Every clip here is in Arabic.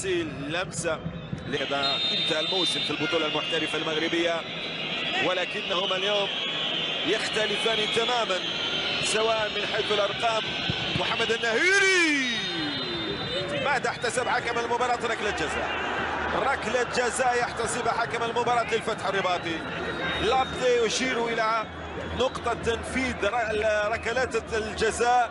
الرأسي لمسة لهذا انتهى الموسم في البطولة المحترفة المغربية، ولكنهما اليوم يختلفان تماما سواء من حيث الأرقام. محمد النهيري ماذا احتسب حكم المباراة؟ ركلة جزاء يحتسبها حكم المباراة للفتح الرباطي. لابتي يشير إلى نقطة تنفيذ ركلات الجزاء،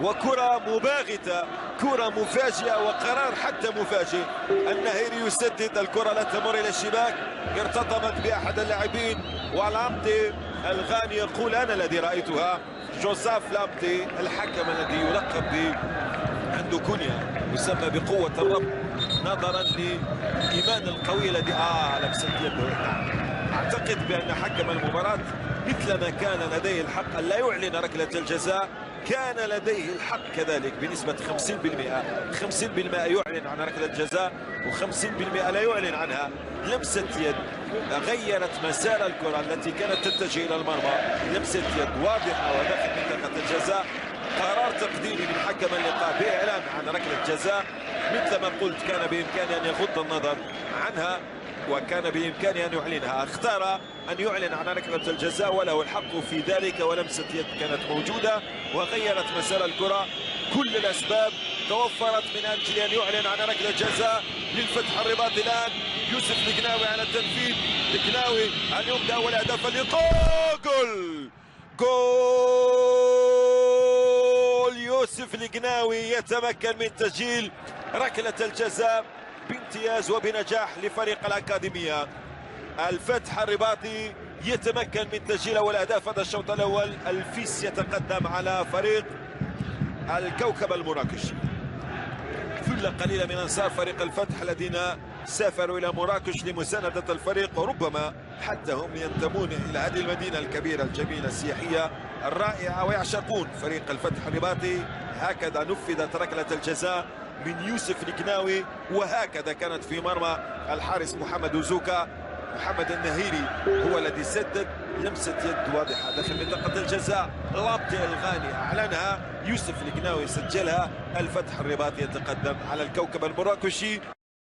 وكرة مباغتة، كرة مفاجئة وقرار حتى مفاجئ. النهيري يسدد الكرة لا تمر إلى الشباك، ارتطمت بأحد اللاعبين، ولامتي الغاني يقول أنا الذي رأيتها. جوزيف لامتي الحكم الذي يلقب عنده كنية يسمى بقوة الرب نظرا لإيمان القوي الذي لمسة يده. أعتقد بأن حكم المباراة مثلما كان لديه الحق أن لا يعلن ركلة الجزاء، كان لديه الحق كذلك بنسبة 50%. 50% يعلن عن ركلة الجزاء و50% لا يعلن عنها. لمسة يد غيرت مسار الكرة التي كانت تتجه إلى المرمى. لمسة يد واضحة وداخل منطقة الجزاء. قرار تقديري من حكم اللقاء بإعلان عن ركلة جزاء، مثل ما قلت كان بإمكانه أن يغض النظر عنها وكان بإمكانه أن يعلنها. اختار أن يعلن عن ركلة الجزاء وله الحق في ذلك، ولمسة يد كانت موجودة وغيرت مسار الكرة. كل الأسباب توفرت من أجل أن يعلن عن ركلة جزاء للفتح الرباطي. الآن يوسف القناوي على التنفيذ. القناوي أن يبدأ أول أهداف اللقاء. جول يوسف القناوي يتمكن من تسجيل ركلة الجزاء بامتياز وبنجاح لفريق الأكاديمية. الفتح الرباطي يتمكن من تسجيل أول أهداف هذا الشوط الأول. الفيس يتقدم على فريق الكوكب المراكشي. ثلة قليلة من أنصار فريق الفتح الذين سافروا إلى مراكش لمساندة الفريق، وربما حتى هم ينتمون إلى هذه المدينة الكبيرة الجميلة السياحية الرائعة ويعشقون فريق الفتح الرباطي. هكذا نفذت ركلة الجزاء من يوسف القناوي، وهكذا كانت في مرمى الحارس محمد وزوكا. محمد النهيري هو الذي سدد. لمسة يد واضحة داخل منطقة الجزاء. لابتي الغاني أعلنها، يوسف القناوي سجلها. الفتح الرباطي يتقدم على الكوكب المراكشي